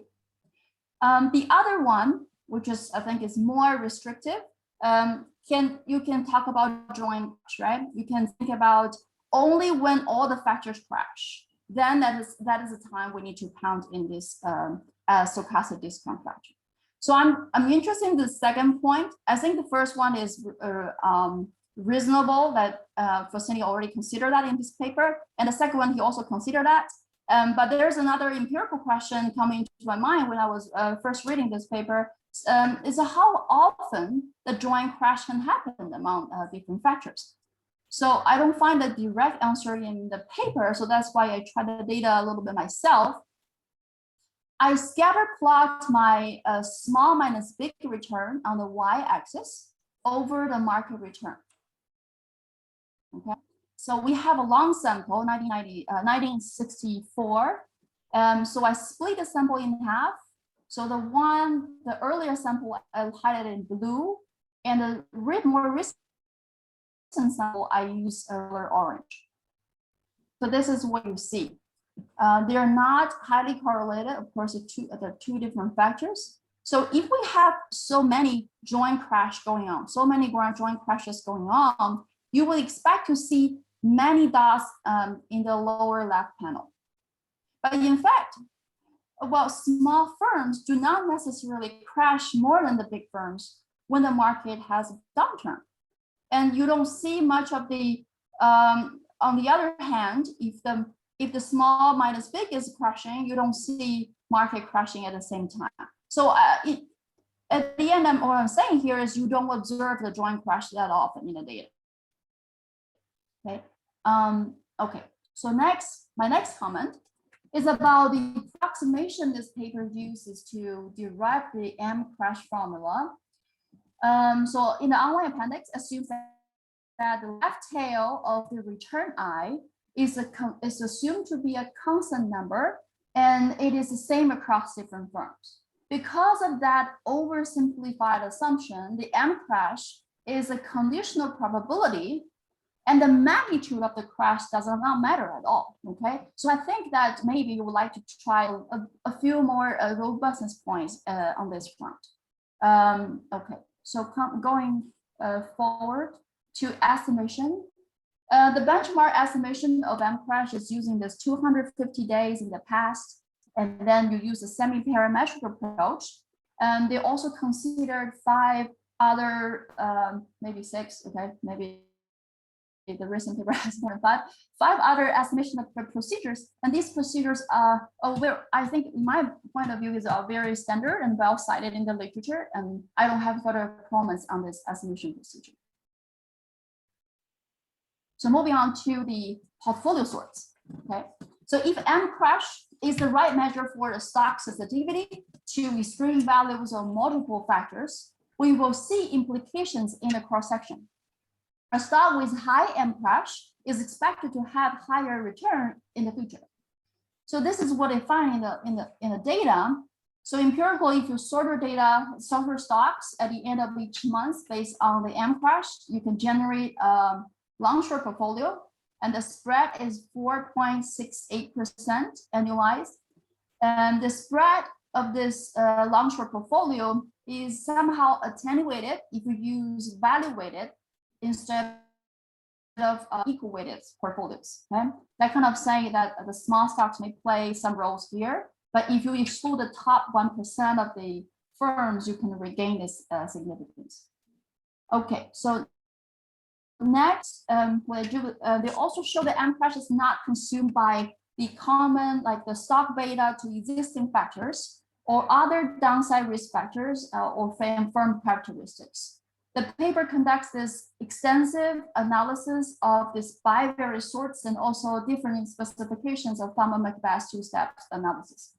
The other one, which is I think is more restrictive, you can talk about drawing, right? You can think about only when all the factors crash, then that is the time we need to count in this stochastic discount factor. So I'm interested in the second point. I think the first one is reasonable, that Fousseni already considered that in his paper, and the second one he also considered that. But there's another empirical question coming to my mind when I was first reading this paper, is how often the drawing crash can happen among different factors. So I don't find a direct answer in the paper, so that's why I tried the data a little bit myself. I scatter plot my small minus big return on the y-axis over the market return. Okay, so we have a long sample, 1964. So I split the sample in half. So the earlier sample I highlighted in blue, and the more recent sample I use color orange. So this is what you see. They are not highly correlated, of course, the two different factors. So if we have so many joint crash going on, so many joint crashes going on, you will expect to see many dots in the lower left panel. But in fact, well, small firms do not necessarily crash more than the big firms when the market has a downturn. And you don't see much of the, on the other hand, if the small minus big is crashing, you don't see market crashing at the same time. So at the end, what I'm saying here is you don't observe the joint crash that often in the data. Okay. Okay. So my next comment is about the approximation this paper uses to derive the MCRASH formula. So in the online appendix, assumes that the left tail of the return I is assumed to be a constant number, and it is the same across different firms. Because of that oversimplified assumption, the MCRASH is a conditional probability, and the magnitude of the crash does not matter at all. Okay, so I think that maybe you would like to try a few more robustness points on this front. Okay, so going forward to estimation. The benchmark estimation of MCRASH is using this 250 days in the past, and then you use a semi-parametric approach. And they also considered 5 other, maybe 6, okay, maybe the recent paper has more than 5 other estimation of procedures. And these procedures are, I think in my point of view, is very standard and well cited in the literature, and I don't have further comments on this estimation procedure. So moving on to the portfolio sorts, okay? So if MCRASH is the right measure for the stock sensitivity to extreme values of multiple factors, we will see implications in the cross-section. A stock with high MCRASH is expected to have higher return in the future. So this is what I find in the data. So empirically, if you sort your data, sort stocks at the end of each month based on the MCRASH, you can generate long-short portfolio, and the spread is 4.68% annualized. And the spread of this long-short portfolio is somehow attenuated if you use value-weighted instead of equal-weighted portfolios. Okay? That kind of saying that the small stocks may play some roles here, but if you exclude the top 1% of the firms, you can regain this significance. Okay, so next, they also show that MCRASH is not consumed by the common, like the stock beta to existing factors or other downside risk factors or firm characteristics. The paper conducts this extensive analysis of this bivariate sorts and also different specifications of Fama MacBeth two-step analysis.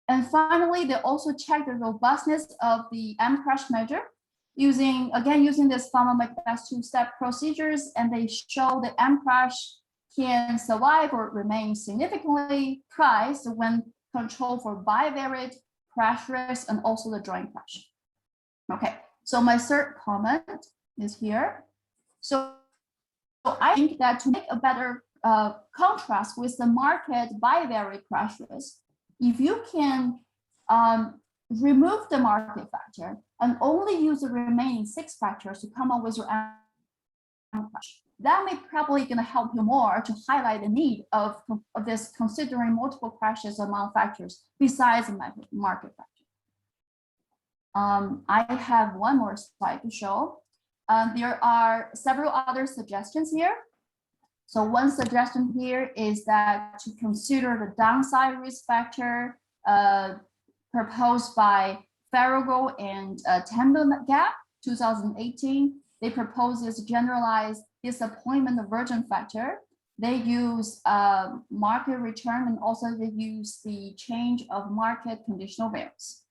And finally, they also check the robustness of the MCRASH measure using this Fama MacBeth two-step procedures, and they show that MCRASH can survive or remain significantly priced when controlled for bivariate, crash risk, and also the joint crash. Okay, so my third comment is here. So I think that to make a better contrast with the market bivariate crash risk, if you can remove the market factor and only use the remaining 6 factors to come up with your crash. That may probably going to help you more to highlight the need of this considering multiple crashes among factors besides the market factor. I have one more slide to show. There are several other suggestions here. So one suggestion here is that to consider the downside risk factor proposed by Farragut and Gap, 2018. They propose this generalized disappointment aversion factor. They use market return, and also they use the change of market conditional variance.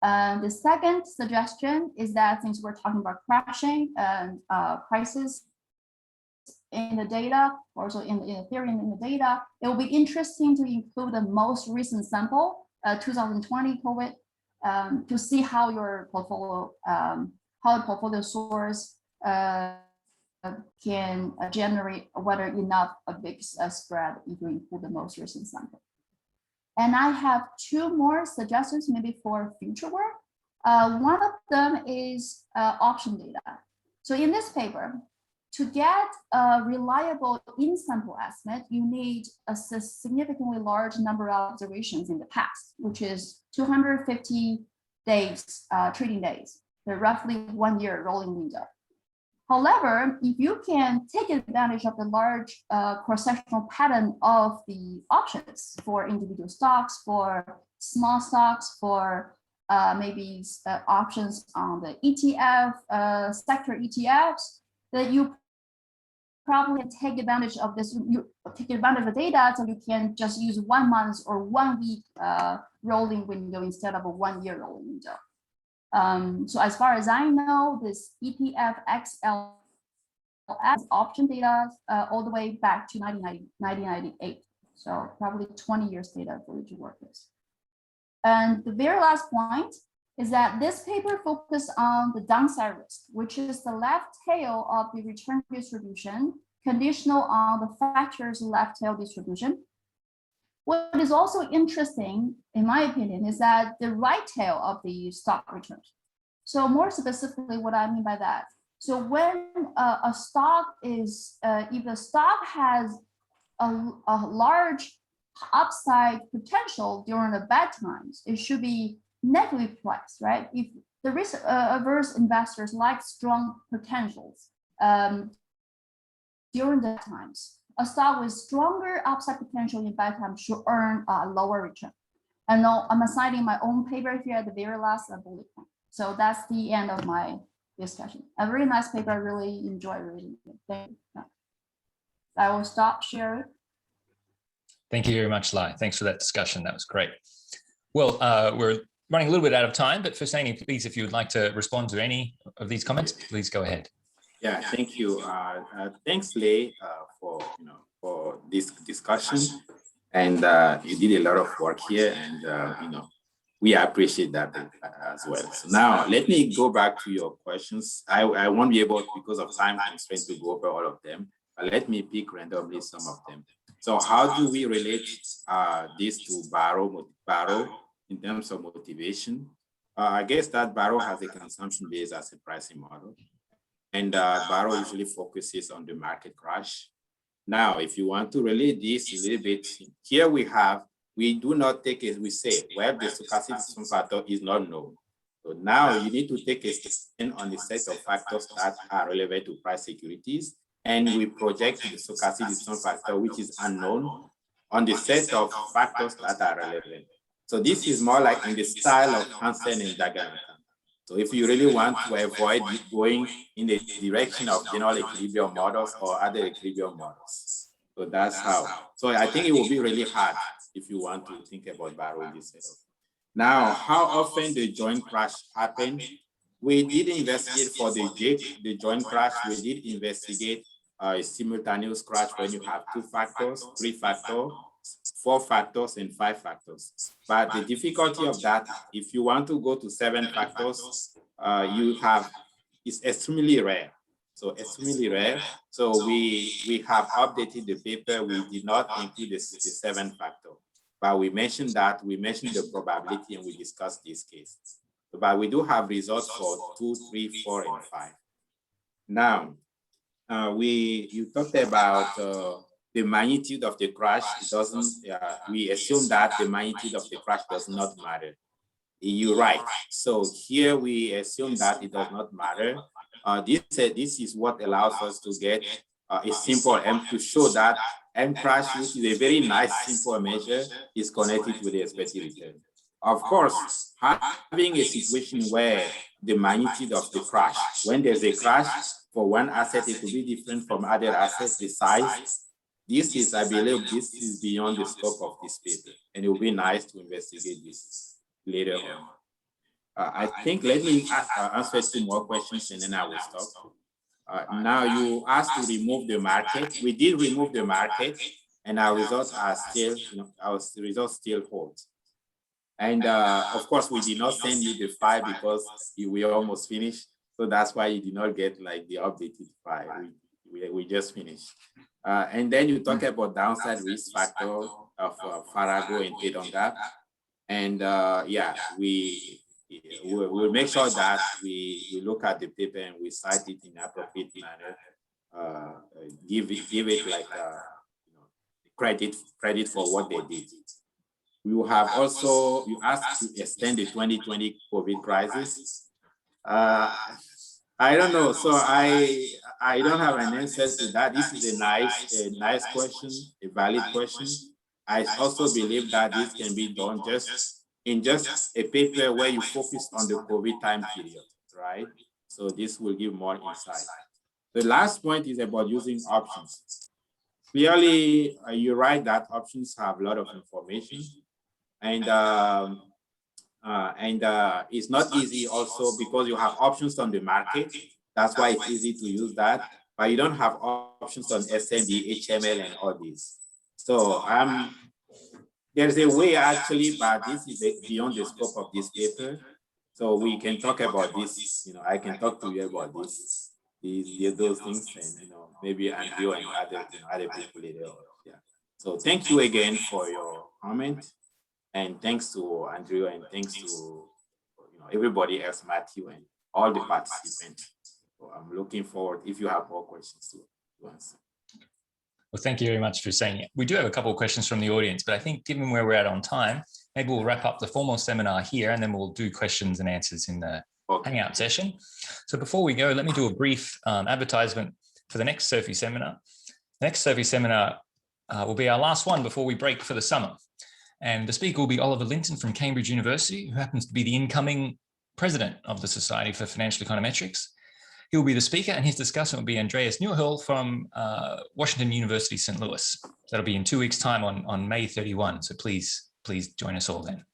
The second suggestion is that since we're talking about crashing and prices in the data, also in the theory and in the data, it will be interesting to include the most recent sample, 2020 COVID, to see how your portfolio, how the portfolio source can generate whether enough a big spread if you include the most recent sample. And I have 2 more suggestions maybe for future work. One of them is option data. So in this paper, to get a reliable in-sample estimate, you need a significantly large number of observations in the past, which is 250 days, trading days, so roughly 1 year rolling window. However, if you can take advantage of the large cross-sectional pattern of the options for individual stocks, for small stocks, for maybe options on the ETF, sector ETFs, that you probably take advantage of this, you take advantage of the data, so you can just use 1 month or 1 week rolling window instead of a 1 year rolling window. So as far as I know, this ETF XLS option data all the way back to 1998. So probably 20 years data for you to work with. And the very last point is that this paper focused on the downside risk, which is the left tail of the return distribution, conditional on the factors left tail distribution. What is also interesting, in my opinion, is that the right tail of the stock returns. So more specifically, what I mean by that. So when a stock is, if the stock has a large upside potential during the bad times, it should be negatively priced, right? If the risk averse investors like strong potentials during the times, a stock with stronger upside potential in bad times should earn a lower return. And now I'm assigning my own paper here at the very last bullet point. So that's the end of my discussion. A very nice paper. I really enjoy reading it. Thank you. I will stop sharing. Thank you very much, Lai. Thanks for that discussion. That was great. Well, we're running a little bit out of time, but Fousseni, please, if you would like to respond to any of these comments, please go ahead. Yeah, thank you. Thanks, Lai, for this discussion. And you did a lot of work here, and we appreciate that as well. So now let me go back to your questions. I won't be able, because of time constraints, to go over all of them, but let me pick randomly some of them. So how do we relate this to Barrow in terms of motivation? I guess that Barrow has a consumption base as a pricing model. And Barrow usually focuses on the market crash. Now, if you want to relate this a little bit, here we do not take it, we say, well, the stochastic distortion factor is not known. So now you need to take a stand on the set of factors that are relevant to price securities, and we project the stochastic distortion factor, which is unknown, on the set of factors that are relevant. So this is more like in the style of Hansen and Dagan. So if you really want to avoid going in the direction of general equilibrium models or other equilibrium models. So that's how. So I think it will be really hard if you want to think about Barrow in this setup. Now, how often the joint crash happened? We did investigate for the joint crash. We did investigate a simultaneous crash when you have 2 factors, 3 factors, 4 factors, and 5 factors. But the difficulty of that, if you want to go to 7 factors, it's extremely rare. So extremely rare. So we have updated the paper. We did not include the 7 factor. but we mentioned the probability and we discussed this case. But we do have results for 2, 3, 4, and 5. Now, you talked about the magnitude of the crash. We assume that the magnitude of the crash does not matter. You're right. So here we assume that it does not matter. This is what allows us to get a simple M to show that MCRASH, which is a very nice simple measure, is connected with the expected return. Of course, having a situation where the magnitude of the crash, when there's a crash for one asset, it could be different from other assets, the size. This is, I believe, this is beyond the scope of this paper, and it will be nice to investigate this later on. I think, let me answer 2 more questions and then I will stop. Now you asked to remove the market. We did remove the market, and our results are still, our results still hold. And of course, we did not send you the file because we almost finished. So that's why you did not get like the updated file. We just finished. And then you talk about downside risk factor of Farago and Tedonga. And yeah, we'll make sure that we look at the paper and we cite it in appropriate manner. Give it like credit for what they did. We will have also, you asked to extend the 2020 COVID crisis. I don't know, so I don't have an answer to that. This is a nice question, a valid question. I also believe that this can be done in just a paper where you focus on the COVID time period, right? So this will give more insight. The last point is about using options. Clearly, you're right that options have a lot of information, and it's not easy also because you have options on the market. That's why it's easy to use that, but you don't have options on SMB, HML, and all these. So there's a way actually, but this is beyond the scope of this paper. So we can talk about this. I can talk to you about this, those things, and maybe Andrew and other people later. Yeah. So thank you again for your comment, and thanks to Andrew, and thanks to everybody else, Matthew, and all the participants. So I'm looking forward if you have more questions to answer. Well, thank you very much for saying it. We do have a couple of questions from the audience, but I think given where we're at on time, maybe we'll wrap up the formal seminar here and then we'll do questions and answers in the Hangout session. So before we go, let me do a brief advertisement for the next SoFiE Seminar. The next SoFiE Seminar will be our last one before we break for the summer. And the speaker will be Oliver Linton from Cambridge University, who happens to be the incoming president of the Society for Financial Econometrics. He will be the speaker, and his discussant will be Andreas Neuhirl from Washington University, St. Louis. That'll be in 2 weeks' time on May 31. So please join us all then.